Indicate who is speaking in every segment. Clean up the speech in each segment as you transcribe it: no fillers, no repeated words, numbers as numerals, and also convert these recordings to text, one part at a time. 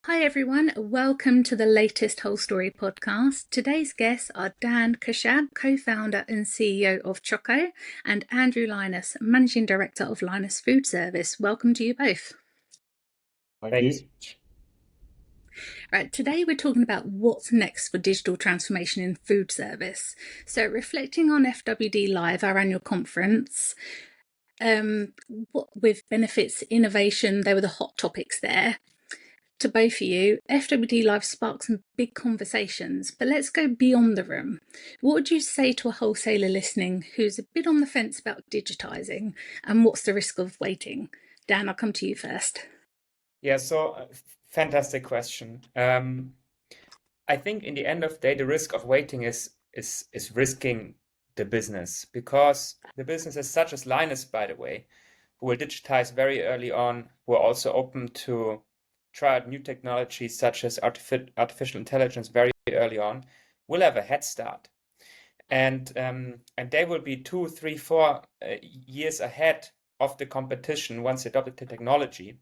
Speaker 1: Hi everyone, welcome to the latest WholeStory podcast. Today's guests are Dan Khachab, co-founder and CEO of Choco, and Andrew Lynas, managing director of Lynas Foodservice. Welcome to you both.
Speaker 2: Thank
Speaker 3: Thanks.
Speaker 2: you.
Speaker 1: Right, today we're talking about what's next for digital transformation in food service. So reflecting on FWD Live, our annual conference, what with benefits, innovation, they were the hot topics there. To both of you, FWD Live sparked some big conversations, but let's go beyond the room. What would you say to a wholesaler listening who's a bit on the fence about digitising, and what's the risk of waiting? Dan, I'll come to you first.
Speaker 3: Yeah, fantastic question. I think in the end of the day, the risk of waiting is risking the business, because the businesses such as Linus, by the way, who will digitize very early on, who are also open to try out new technologies such as artificial intelligence very early on, will have a head start. And they will be 2, 3, 4 years ahead of the competition once they adopt the technology.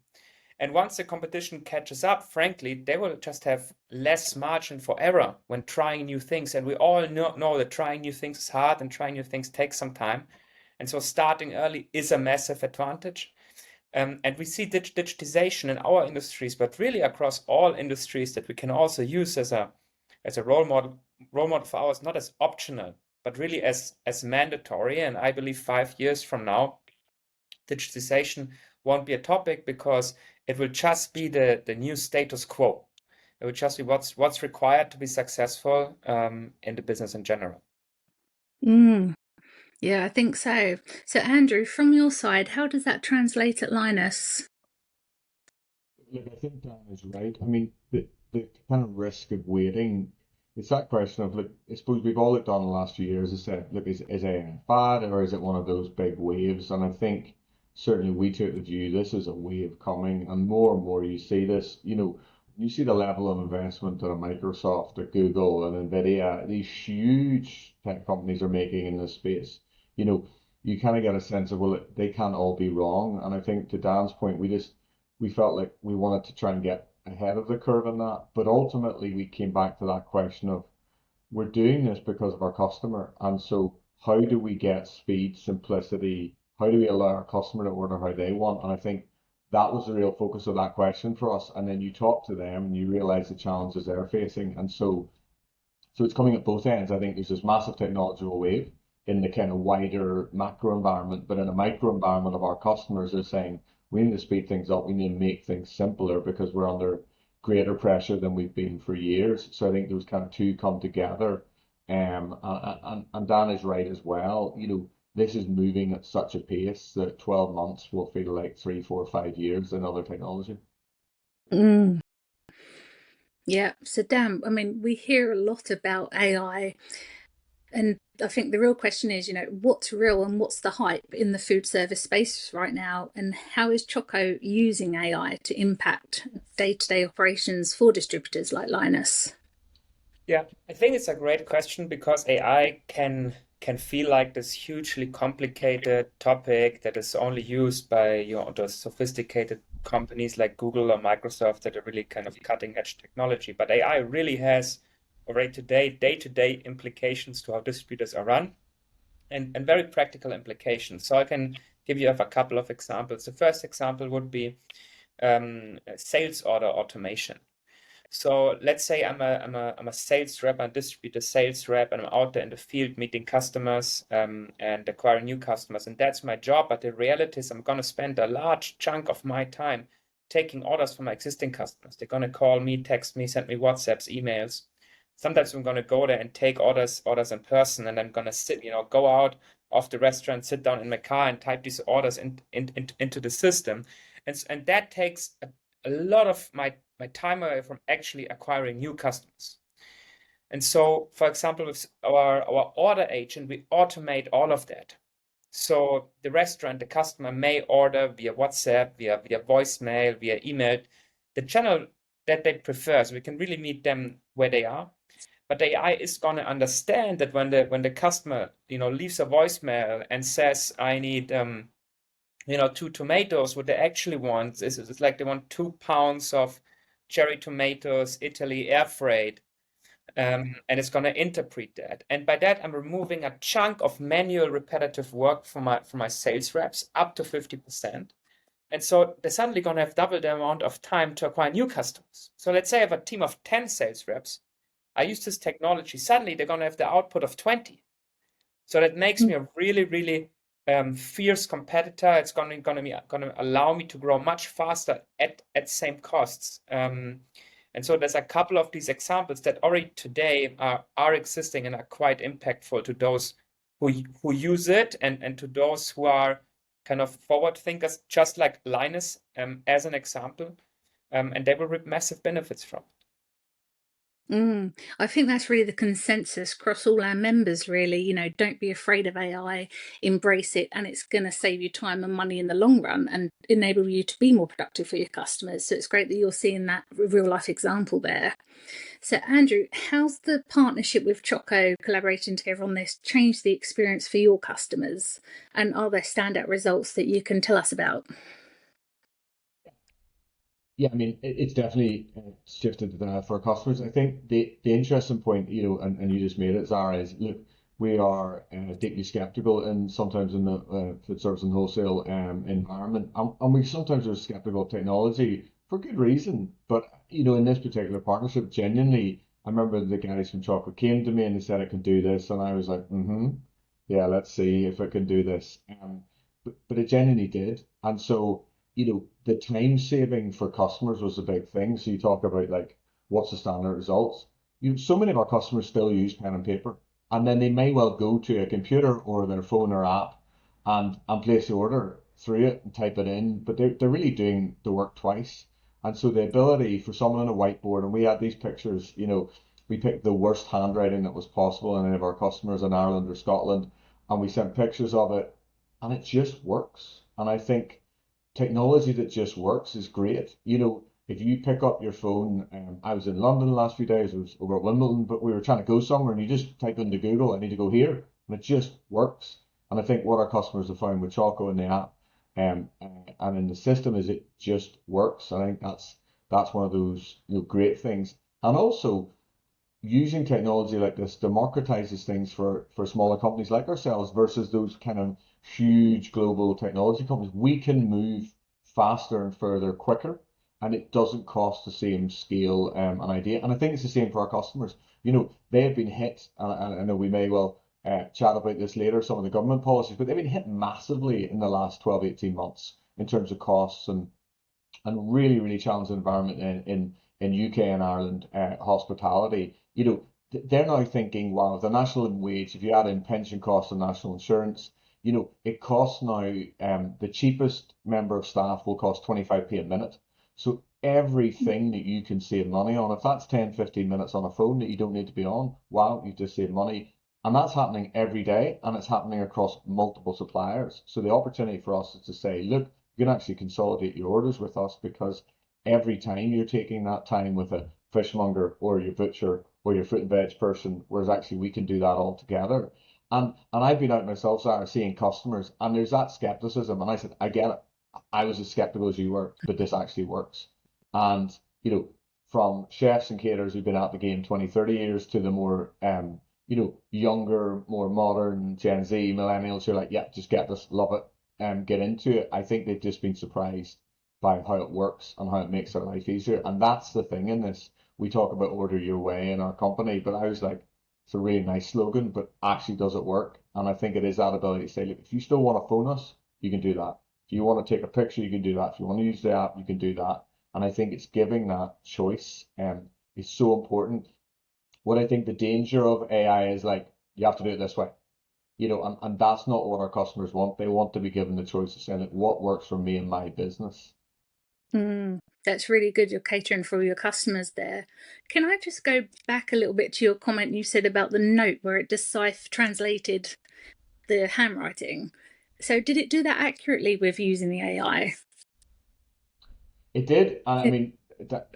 Speaker 3: And once the competition catches up, frankly, they will just have less margin for error when trying new things. And we all know that trying new things is hard and trying new things takes some time. And so starting early is a massive advantage. And we see digitization in our industries, but really across all industries, that we can also use as a role model for ours, not as optional, but really as mandatory. And I believe 5 years from now, digitization won't be a topic, because it will just be the new status quo. It will just be what's required to be successful in the business in general.
Speaker 1: Yeah, I think so. So, Andrew, from your side, how does that translate at Linus?
Speaker 2: Look, I think Dan is right. I mean, the kind of risk of waiting, it's that question of, look, I suppose we've all looked on the last few years and said, look, is AI a fad, or is it one of those big waves? And I think certainly we took the view this is a wave coming, and more you see this, you see the level of investment that a Microsoft, a Google, and Nvidia, these huge tech companies are making in this space. You know, you kind of get a sense of, well, they can't all be wrong. And I think to Dan's point, we felt like we wanted to try and get ahead of the curve on that. But ultimately, we came back to that question of, we're doing this because of our customer. And so, how do we get speed, simplicity? How do we allow our customer to order how they want? And I think that was the real focus of that question for us. And then you talk to them and you realize the challenges they're facing. And so it's coming at both ends. I think there's this massive technological wave in the kind of wider macro environment, but in a micro environment of our customers, they're saying we need to speed things up. We need to make things simpler because we're under greater pressure than we've been for years. So I think those kind of two come together. And Dan is right as well. This is moving at such a pace that 12 months will feel like 3, 4, 5 years in other technology.
Speaker 1: Mm. Yeah, so Dan, I mean, we hear a lot about AI. And I think the real question is, what's real and what's the hype in the food service space right now? And how is Choco using AI to impact day-to-day operations for distributors like Linus?
Speaker 3: Yeah, I think it's a great question, because AI can feel like this hugely complicated topic that is only used by those sophisticated companies like Google or Microsoft that are really kind of cutting edge technology. But AI really has already today day-to-day implications to how distributors are run, and very practical implications. So I can give you a couple of examples. The first example would be sales order automation. So let's say I'm a sales rep, I'm a distributor sales rep, and I'm out there in the field meeting customers and acquiring new customers, and that's my job. But the reality is I'm going to spend a large chunk of my time taking orders from my existing customers. They're going to call me, text me, send me WhatsApps, emails. Sometimes I'm going to go there and take orders in person, and I'm going to sit, go out of the restaurant, sit down in my car, and type these orders into the system, and that takes a lot of my time away from actually acquiring new customers. And so, for example, with our OrderAgent, we automate all of that. So the restaurant, the customer may order via WhatsApp, via voicemail, via email, the channel that they prefer. So we can really meet them where they are. But the AI is going to understand that when the customer, leaves a voicemail and says, I need 2 tomatoes, what they actually want is like they want 2 pounds of cherry tomatoes, Italy, air freight. And it's going to interpret that. And by that, I'm removing a chunk of manual repetitive work from my sales reps up to 50%. And so they're suddenly going to have double the amount of time to acquire new customers. So let's say I have a team of 10 sales reps. I use this technology. Suddenly they're going to have the output of 20. So that makes me a really, really fierce competitor. It's going to allow me to grow much faster at same costs. And so there's a couple of these examples that already today are existing and are quite impactful to those who use it, and to those who are kind of forward thinkers, just like Lynas as an example, and they will reap massive benefits from it.
Speaker 1: I think that's really the consensus across all our members, really. Don't be afraid of AI, embrace it, and it's going to save you time and money in the long run and enable you to be more productive for your customers. So it's great that you're seeing that real life example there. So, Andrew, how's the partnership with Choco collaborating together on this changed the experience for your customers? And are there standout results that you can tell us about?
Speaker 2: Yeah, I mean, it's definitely shifted for customers. I think the interesting point, and you just made it, Zara, is look, we are deeply skeptical and sometimes in the food service and wholesale environment, and we sometimes are skeptical of technology for good reason. But in this particular partnership, genuinely, I remember the guys from Choco came to me and they said it could do this, and I was like, yeah, let's see if it can do this. But it genuinely did, and so the time saving for customers was a big thing. So you talk about like what's the standard results. So many of our customers still use pen and paper, and then they may well go to a computer or their phone or app and place the order through it and type it in, but they're really doing the work twice. And so the ability for someone on a whiteboard, and we had these pictures, we picked the worst handwriting that was possible in any of our customers in Ireland or Scotland, and we sent pictures of it, and it just works. And I think technology that just works is great. If you pick up your phone, I was in London the last few days, I was over at Wimbledon, but we were trying to go somewhere and you just type into Google, I need to go here, and it just works. And I think what our customers have found with Choco in the app and in the system is it just works. I think that's one of those great things. And also, using technology like this democratizes things for smaller companies like ourselves versus those kind of huge global technology companies. We can move faster and further quicker, and it doesn't cost the same scale and idea. And I think it's the same for our customers. They have been hit, and I know we may well chat about this later, some of the government policies, but they've been hit massively in the last 12, 18 months in terms of costs and really, really challenging environment in UK and Ireland hospitality. They're now thinking, wow, the national wage, if you add in pension costs and national insurance, it costs now, the cheapest member of staff will cost 25p a minute. So everything that you can save money on, if that's 10, 15 minutes on a phone that you don't need to be on, wow, you just save money. And that's happening every day, and it's happening across multiple suppliers. So the opportunity for us is to say, look, you can actually consolidate your orders with us because every time you're taking that time with a fishmonger or your butcher or your fruit and veg person, whereas actually we can do that all together. And I've been out myself, Sarah, seeing customers, and there's that skepticism. And I said, I get it. I was as skeptical as you were, but this actually works. And, from chefs and caterers who've been at the game 20, 30 years to the more, younger, more modern Gen Z millennials who are like, yeah, just get this, love it, and get into it. I think they've just been surprised by how it works and how it makes their life easier. And that's the thing in this. We talk about order your way in our company, but I was like, it's a really nice slogan, but actually does it work? And I think it is that ability to say, look, if you still want to phone us, you can do that. If you want to take a picture, you can do that. If you want to use the app, you can do that. And I think it's giving that choice is so important. What I think the danger of AI is like, you have to do it this way. And that's not what our customers want. They want to be given the choice of saying, like, what works for me and my business.
Speaker 1: That's really good. You're catering for your customers there. Can I just go back a little bit to your comment you said about the note where it translated the handwriting? So did it do that accurately with using the AI?
Speaker 2: It did, and I mean,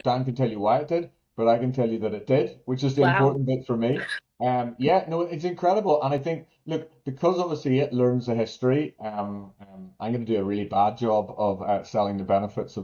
Speaker 2: Dan can tell you why it did, but I can tell you that it did, which is the
Speaker 1: Wow.
Speaker 2: important bit for me. Yeah, no, it's incredible, and I think, look, because obviously it learns the history. I'm going to do a really bad job of selling the benefits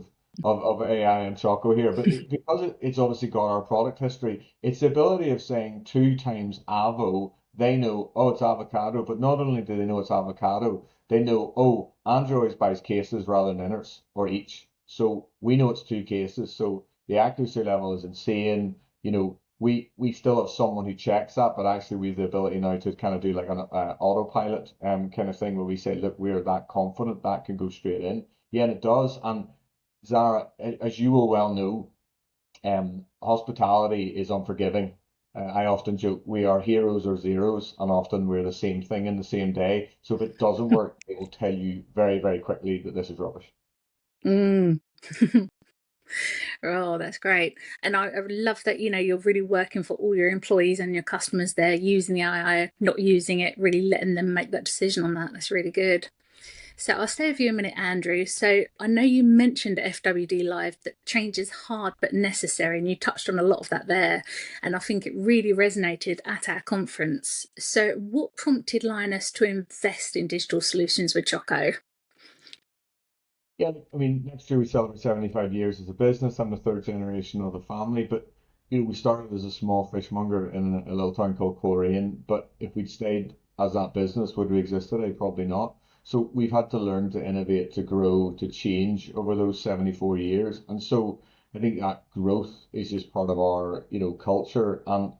Speaker 2: of AI and Choco here, but because it's obviously got our product history, it's the ability of saying two times avo, they know, oh, it's avocado, but not only do they know it's avocado, they know, oh, Andrew always buys cases rather than inners or each. So we know it's two cases. So the accuracy level is insane. You know, we still have someone who checks that, but actually we have the ability now to kind of do like an autopilot kind of thing where we say, look, we're that confident that can go straight in. Yeah, and it does. And Zara, as you will well know, hospitality is unforgiving. I often joke we are heroes or zeros, and often we're the same thing in the same day. So if it doesn't work, it will tell you very, very quickly that this is rubbish.
Speaker 1: Mm. Oh, that's great. And I love that, you're really working for all your employees and your customers there, using the AI, not using it, really letting them make that decision on that. That's really good. So I'll stay with you a minute, Andrew. So I know you mentioned at FWD Live that change is hard but necessary, and you touched on a lot of that there. And I think it really resonated at our conference. So what prompted Lynas to invest in digital solutions with Choco?
Speaker 2: Yeah, I mean, next year we celebrate 75 years as a business. I'm the third generation of the family, but we started as a small fishmonger in a little town called Coleraine. But if we'd stayed as that business, would we exist today? Probably not. So we've had to learn to innovate, to grow, to change over those 74 years. And so I think that growth is just part of our, culture. And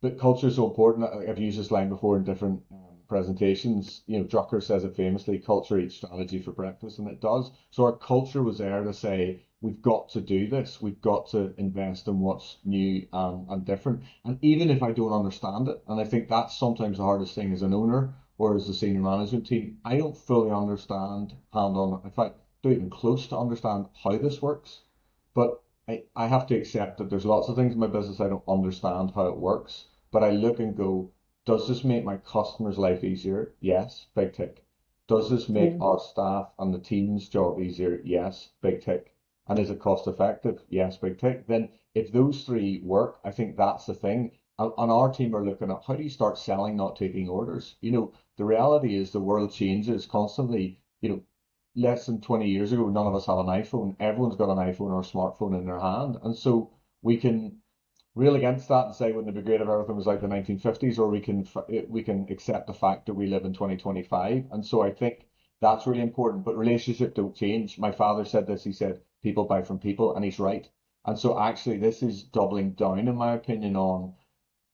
Speaker 2: but culture is so important. I've used this line before in different presentations. Drucker says it famously, culture eats strategy for breakfast, and it does. So our culture was there to say, we've got to do this. We've got to invest in what's new and different. And even if I don't understand it, and I think that's sometimes the hardest thing as an owner or as a senior management team, I don't fully understand hand on, in fact, don't even close to understand how this works. But I have to accept that there's lots of things in my business I don't understand how it works. But I look and go, does this make my customer's life easier? Yes, big tick. Does this make our staff and the team's job easier? Yes, big tick. And is it cost effective? Yes, big tick. Then if those three work, I think that's the thing. And our team are looking at how do you start selling, not taking orders? The reality is the world changes constantly. Less than 20 years ago, none of us had an iPhone. Everyone's got an iPhone or a smartphone in their hand. And so we can rail against that and say, wouldn't it be great if everything was like the 1950s, or we can accept the fact that we live in 2025. And so I think that's really important. But relationships don't change. My father said this. He said, people buy from people, and he's right. And so actually, this is doubling down, in my opinion, on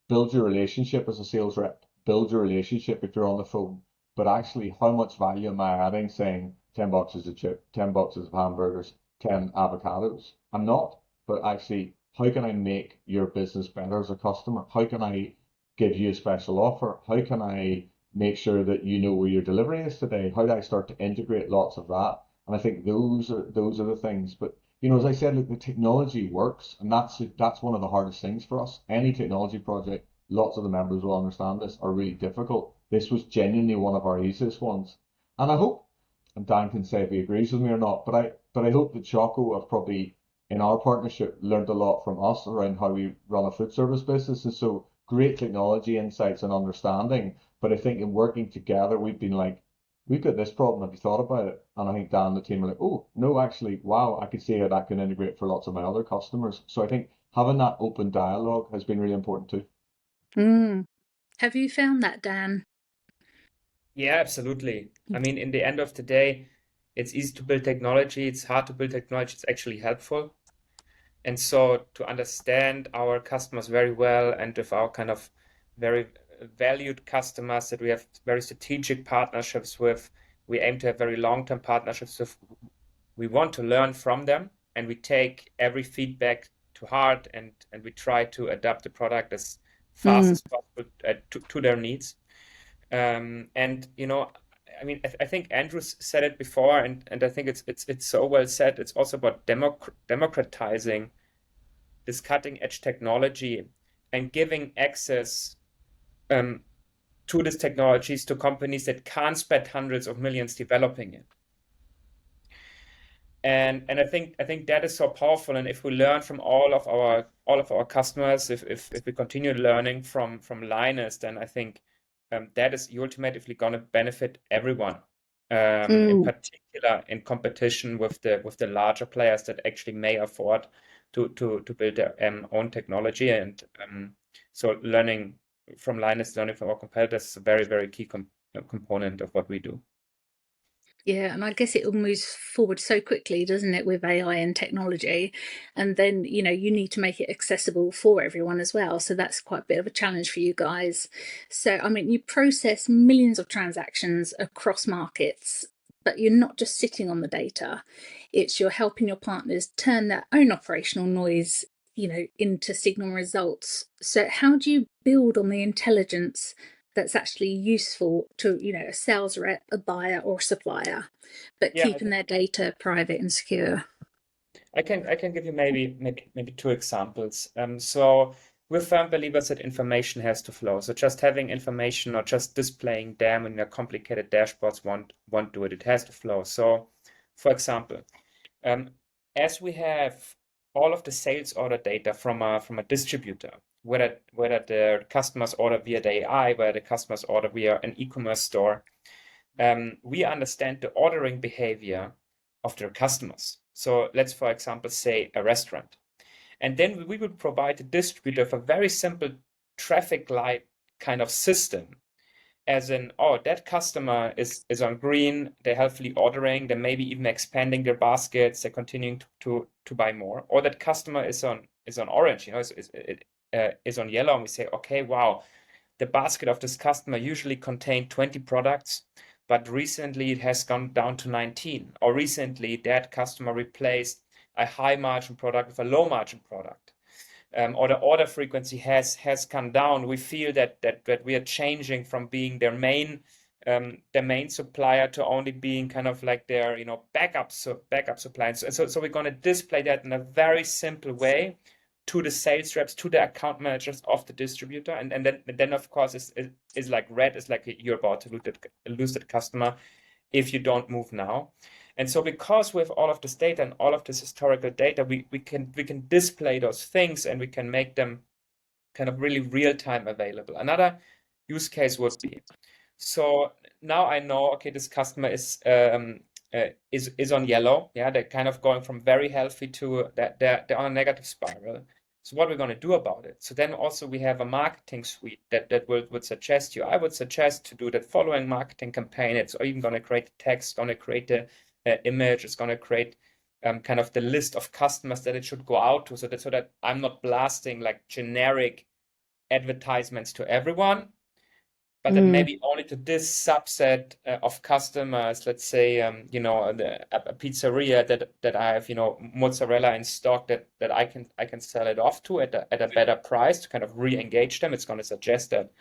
Speaker 2: build your relationship as a sales rep, build your relationship if you're on the phone. But actually, how much value am I adding saying 10 boxes of chip, 10 boxes of hamburgers, 10 avocados? I'm not. But actually, how can I make your business better as a customer? How can I give you a special offer? How can I make sure that you know where your delivery is today? How do I start to integrate lots of that? And I think those are the things. But as I said, look, the technology works, and that's one of the hardest things for us. Any technology project, lots of the members will understand this, are really difficult. This was genuinely one of our easiest ones, and I hope, and Dan can say if he agrees with me or not, but I hope that Choco have probably in our partnership learned a lot from us around how we run a food service business, and so great technology insights and understanding. But I think in working together, we've been like, we've got this problem. Have you thought about it? And I think Dan and the team are like, oh, no, actually, wow, I could see how that can integrate for lots of my other customers. So I think having that open dialogue has been really important too.
Speaker 1: Mm. Have you found that, Dan?
Speaker 3: Yeah, absolutely. I mean, in the end of the day, it's easy to build technology. It's hard to build technology. It's actually helpful. And so to understand our customers very well and with our kind of very valued customers that we have very strategic partnerships with, we aim to have very long-term partnerships with. We want to learn from them, and we take every feedback to heart, and we try to adapt the product as fast
Speaker 1: Mm.
Speaker 3: as possible to their needs. And I mean, I think Andrew said it before, and I think it's so well said. It's also about democratizing this cutting edge technology and giving access to these technologies to companies that can't spend hundreds of millions developing it. And I think that is so powerful. And if we learn from all of our customers, if we continue learning from Linus, then I think that is ultimately going to benefit everyone. in
Speaker 1: Mm.
Speaker 3: particular in competition with the larger players that actually may afford to build their own technology. And so learning from Lynas, learning from our competitors is a very, very key component of what we do.
Speaker 1: Yeah, and I guess it all moves forward so quickly, doesn't it, with AI and technology? And then, you need to make it accessible for everyone as well. So that's quite a bit of a challenge for you guys. So, I mean, you process millions of transactions across markets, but you're not just sitting on the data. It's you're helping your partners turn their own operational noise, into signal results. So how do you build on the intelligence that's actually useful to a sales rep, a buyer, or a supplier, but
Speaker 3: Yeah,
Speaker 1: keeping their data private and secure?
Speaker 3: I can give you maybe two examples. So we're firm believers that information has to flow. So just having information or just displaying them in their complicated dashboards won't do it. It has to flow. So, for example, um, as we have all of the sales order data from a distributor, whether the customers order via the AI, whether the customers order via an e-commerce store, we understand the ordering behavior of their customers. So let's, for example, say a restaurant. And then we would provide the distributor with a very simple traffic light kind of system, as in, oh, that customer is on green, they're healthily ordering, they maybe even expanding their baskets, they're continuing to buy more. Or that customer is on orange, is on yellow, and we say, okay, wow, the basket of this customer usually contained 20 products, but recently it has gone down to 19. Or recently that customer replaced a high margin product with a low margin product. Or the order frequency has come down. We feel that we are changing from being their main supplier to only being kind of like their backup supplier. So we're going to display that in a very simple way to the sales reps, to the account managers of the distributor, and then of course is like red is like you're about to lose that customer if you don't move now. And so because with all of this data and all of this historical data, we can display those things, and we can make them kind of really real time available. Another use case would be, so now I know, okay, this customer is on yellow. Yeah, they're kind of going from very healthy to that they're on a negative spiral. So what we're going to do about it? So then also we have a marketing suite that would suggest you. I would suggest to do that following marketing campaign. It's even going to create text, going to create the image. It's going to create kind of the list of customers that it should go out to, so that I'm not blasting like generic advertisements to everyone, but then
Speaker 1: Mm.
Speaker 3: maybe only to this subset of customers. Let's say, a pizzeria that I have, mozzarella in stock that I can sell it off to at a better price to kind of re-engage them. It's going to suggest that.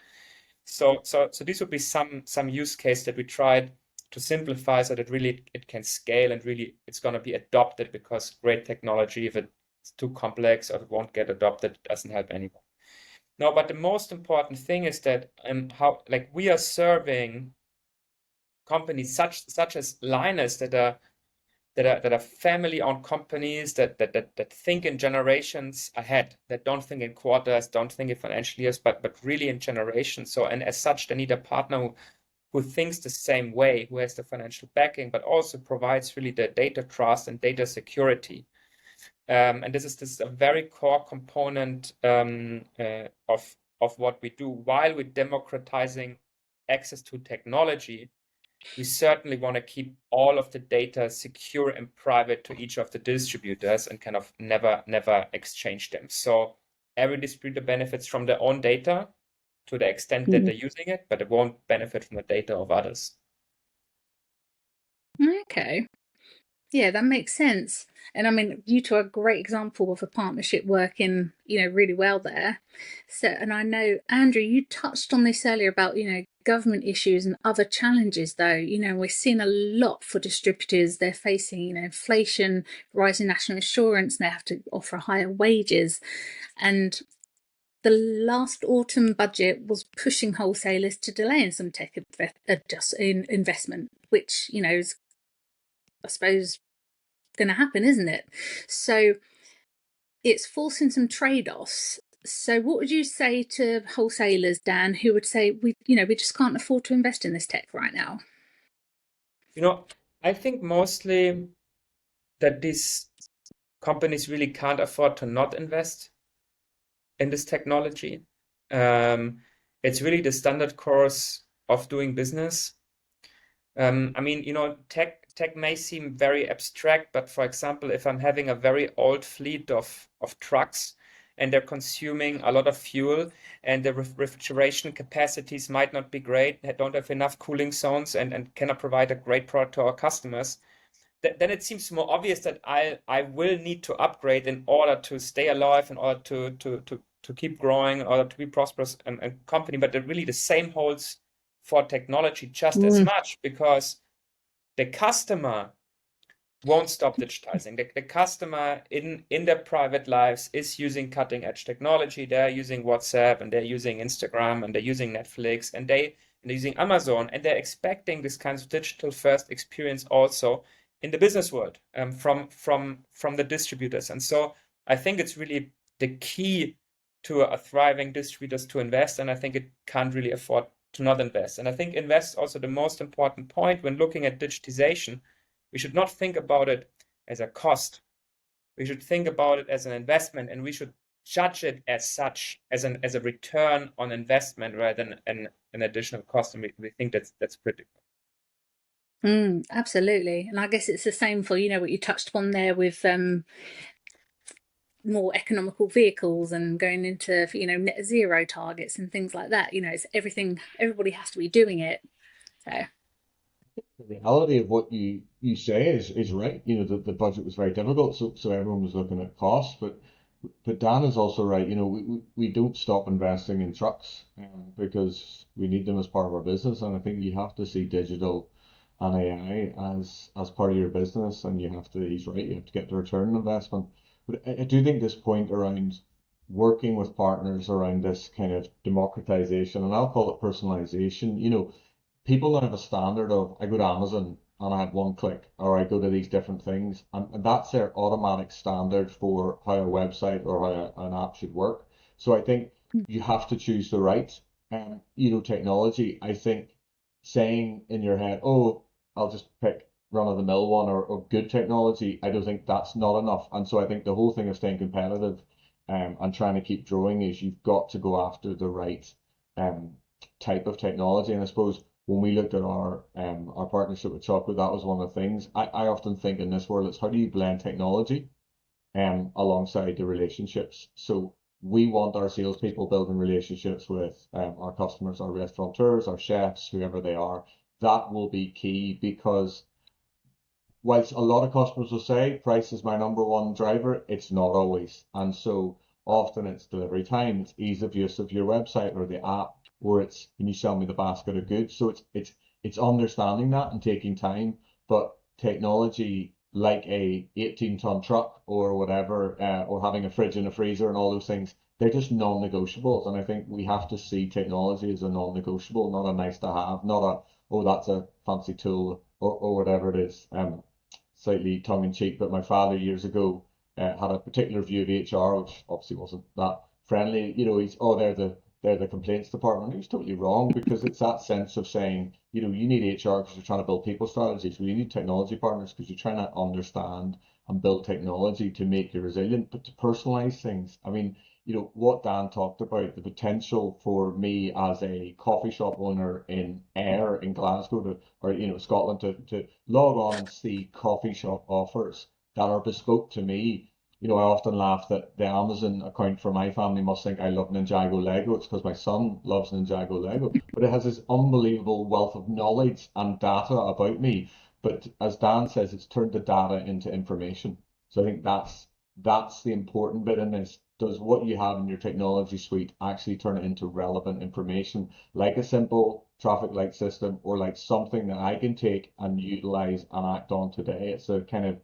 Speaker 3: So these would be some use case that we tried to simplify so that really it can scale, and really it's going to be adopted, because great technology, if it's too complex or if it won't get adopted, it doesn't help anyone. No, but the most important thing is that how like we are serving companies such as Lynas that are family-owned companies that think in generations ahead, that don't think in quarters, don't think in financial years, but really in generations. So, and as such, they need a partner who thinks the same way, who has the financial backing, but also provides really the data trust and data security. And this is a very core component of what we do. While we're democratizing access to technology, we certainly want to keep all of the data secure and private to each of the distributors, and kind of never exchange them. So every distributor benefits from their own data to the extent that
Speaker 1: Mm.
Speaker 3: they're using it, but it won't benefit from the data of others.
Speaker 1: Okay. Yeah, that makes sense. And I mean, you two are a great example of a partnership working, really well there. So, and I know, Andrew, you touched on this earlier about, government issues and other challenges, though. We're seeing a lot for distributors. They're facing, inflation, rising national insurance, and they have to offer higher wages. And the last autumn budget was pushing wholesalers to delay in some tech investment, which, is, I suppose, going to happen, isn't it? So it's forcing some trade-offs. So what would you say to wholesalers, Dan, who would say we just can't afford to invest in this tech right now?
Speaker 3: I think mostly that these companies really can't afford to not invest in this technology. It's really the standard course of doing business. I mean, tech may seem very abstract, but for example, if I'm having a very old fleet of trucks and they're consuming a lot of fuel and the refrigeration capacities might not be great, they don't have enough cooling zones and cannot provide a great product to our customers, then it seems more obvious that I will need to upgrade in order to stay alive, in order to keep growing, in order to be prosperous and company. But really the same holds for technology just as much, because the customer won't stop digitizing. The customer in their private lives is using cutting edge technology. They're using WhatsApp and they're using Instagram and they're using Netflix and they're using Amazon, and they're expecting this kind of digital first experience also in the business world, from the distributors. And so I think it's really the key to a thriving distributors to invest, and I think it can't really afford to not invest. And I think invest is also the most important point when looking at digitization. We should not think about it as a cost. We should think about it as an investment, and we should judge it as such, as a return on investment rather than an additional cost. And we think that's critical.
Speaker 1: Absolutely. And I guess it's the same for, what you touched upon there with more economical vehicles and going into, net zero targets and things like that. It's everything, everybody has to be doing it. So,
Speaker 2: The reality of what you say is right. The budget was very difficult, so everyone was looking at costs. But Dan is also right. We don't stop investing in trucks, because we need them as part of our business, and I think you have to see digital and AI as part of your business, and he's right, you have to get the return on investment. But I do think this point around working with partners around this kind of democratization, and I'll call it personalization. People now have a standard of, I go to Amazon and I have one click, or I go to these different things, and that's their automatic standard for how a website or how an app should work. So I think you have to choose the right, technology. I think saying in your head, oh, I'll just pick run-of-the-mill one, or good technology, I don't think that's not enough. And so I think the whole thing of staying competitive, and trying to keep growing, is you've got to go after the right um, type of technology. And I suppose when we looked at our partnership with Choco, that was one of the things. I often think in this world, it's how do you blend technology alongside the relationships. So we want our salespeople building relationships with our customers, our restaurateurs, our chefs, whoever they are. That will be key, because whilst a lot of customers will say price is my number one driver, it's not always. And so often it's delivery time, it's ease of use of your website or the app, or it's, can you sell me the basket of goods? So it's understanding that and taking time. But technology, like a 18-ton truck or whatever, or having a fridge and a freezer and all those things, they're just non-negotiables. And I think we have to see technology as a non-negotiable, not a nice to have, not a, oh, that's a fancy tool, or whatever it is. Slightly tongue in cheek, but my father years ago had a particular view of HR, which obviously wasn't that friendly. He's, oh, they're the complaints department. He was totally wrong, because it's that sense of saying, you need HR because you're trying to build people strategies. Well, you need technology partners because you're trying to understand and build technology to make you resilient, but to personalize things. I mean, what Dan talked about, the potential for me as a coffee shop owner in Ayr in Glasgow or Scotland to log on and see coffee shop offers that are bespoke to me. I often laugh that the Amazon account for my family must think I love Ninjago Lego. It's because my son loves Ninjago Lego, but it has this unbelievable wealth of knowledge and data about me. But as Dan says, it's turned the data into information. So I think that's the important bit in this. Does what you have in your technology suite actually turn it into relevant information, like a simple traffic light system, or like something that I can take and utilize and act on today? It's a kind of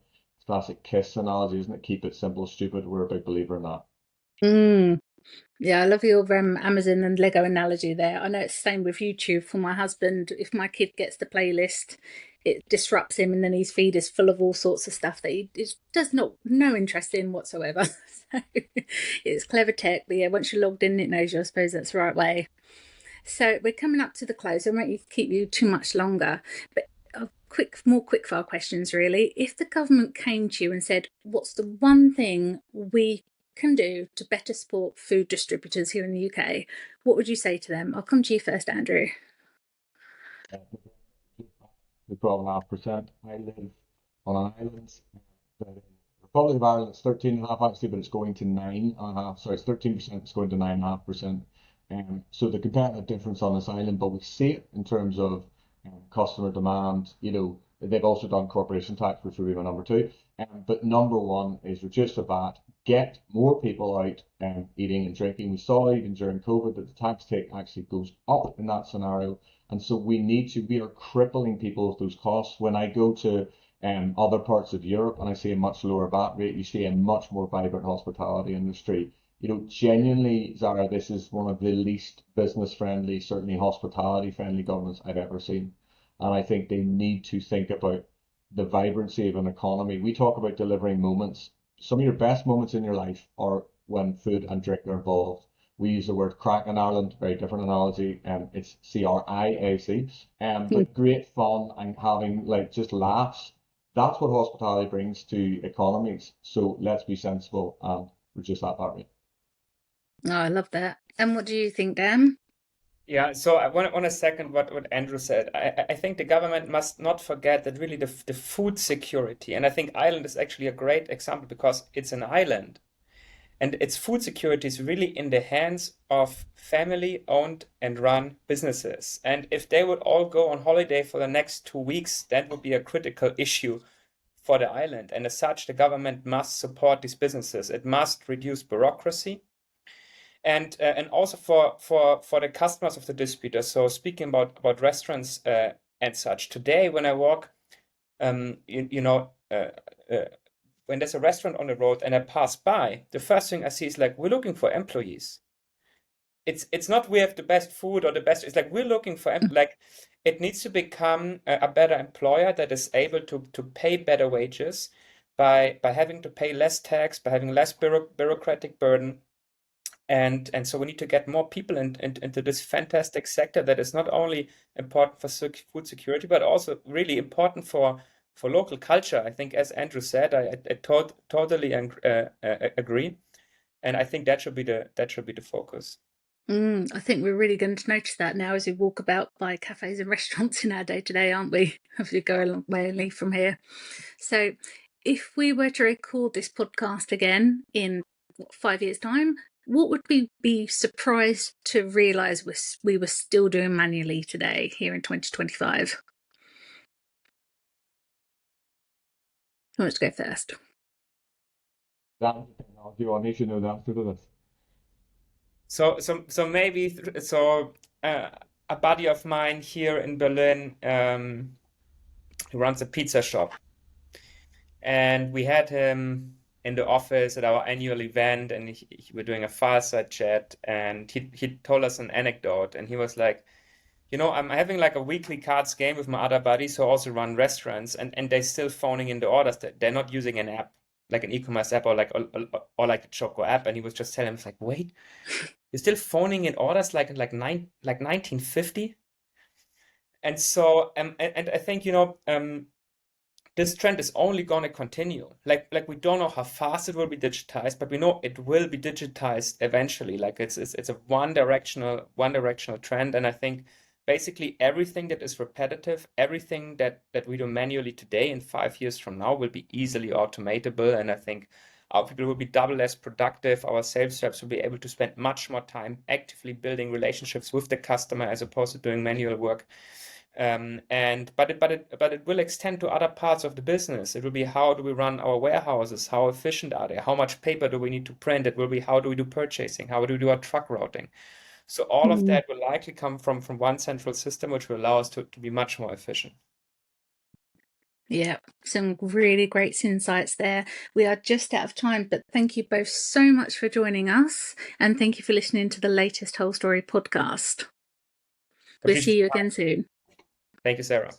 Speaker 2: classic KISS analogy, isn't it? Keep it simple, stupid. We're a big believer in that.
Speaker 1: Yeah, I love your Amazon and Lego analogy there. I know it's the same with YouTube for my husband. If my kid gets the playlist, it disrupts him, and then his feed is full of all sorts of stuff that he does not no interest in whatsoever. So it's clever tech, but yeah, once you're logged in, it knows you. I suppose that's the right way. So we're coming up to the close. I won't keep you too much longer, but more quickfire questions, really. If the government came to you and said, "What's the one thing we can do to better support food distributors here in the UK?" what would you say to them? I'll come to you first, Andrew.
Speaker 2: The 12.5%. I live on an island. The Republic of Ireland, it's 13.5 actually, but it's going to 9.5. Sorry, it's 13%, it's going to 9.5%. So the competitive difference on this island, but we see it in terms of customer demand. They've also done corporation tax, which would be my number two. But number one is reduce the VAT, get more people out eating and drinking. We saw even during COVID that the tax take actually goes up in that scenario. And so we are crippling people with those costs. When I go to other parts of Europe and I see a much lower VAT rate, you see a much more vibrant hospitality industry. Genuinely, Zara, this is one of the least business friendly, certainly hospitality friendly governments I've ever seen. And I think they need to think about the vibrancy of an economy. We talk about delivering moments. Some of your best moments in your life are when food and drink are involved. We use the word crack in Ireland, very different analogy, it's CRIAC. But great fun and having just laughs. That's what hospitality brings to economies. So let's be sensible and reduce that rate.
Speaker 1: Oh, I love that. And what do you think, Dan?
Speaker 3: Yeah, so I want to second what Andrew said. I think the government must not forget that really the food security, and I think Ireland is actually a great example because it's an island, and its food security is really in the hands of family-owned and run businesses. And if they would all go on holiday for the next 2 weeks, that would be a critical issue for the island. And as such, the government must support these businesses. It must reduce bureaucracy. And also for the customers of the distributor. So speaking about restaurants and such, today when I walk, when there's a restaurant on the road and I pass by, the first thing I see is we're looking for employees. It's not we have the best food or the best. It's we're looking for it needs to become a better employer that is able to pay better wages by having to pay less tax, by having less bureaucratic burden. And so we need to get more people into this fantastic sector that is not only important for food security, but also really important for local culture. I think, as Andrew said, I totally agree, and I think that should be the focus.
Speaker 1: I think we're really going to notice that now as we walk about by cafes and restaurants in our day to day, aren't we? As we go a long way from here. So, if we were to record this podcast again in 5 years' time, what would we be surprised to realise we were still doing manually today here in 2025? Who wants to go first?
Speaker 2: That's the technology one. You should know the answer to this.
Speaker 3: So maybe a buddy of mine here in Berlin who runs a pizza shop, and we had him in the office at our annual event, and he were doing a fireside chat, and he told us an anecdote, and he was like, I'm having a weekly cards game with my other buddies who also run restaurants, and they're still phoning in the orders. They're not using an app, like an e-commerce app or like the Choco app. And he was just telling us wait, you're still phoning in orders like 1950? And so and I think this trend is only going to continue. We don't know how fast it will be digitized, but we know it will be digitized eventually. It's a one directional trend, and I think basically everything that is repetitive, everything that we do manually today in 5 years from now will be easily automatable, and I think our people will be double as productive. Our sales reps will be able to spend much more time actively building relationships with the customer as opposed to doing manual work. But it will extend to other parts of the business. It will be how do we run our warehouses? How efficient are they? How much paper do we need to print? It will be how do we do purchasing? How do we do our truck routing? So all of that will likely come from one central system, which will allow us to be much more efficient.
Speaker 1: Yeah, some really great insights there. We are just out of time, but thank you both so much for joining us, and thank you for listening to the latest WholeStory podcast. We'll see you again soon.
Speaker 3: Thank you, Sarah.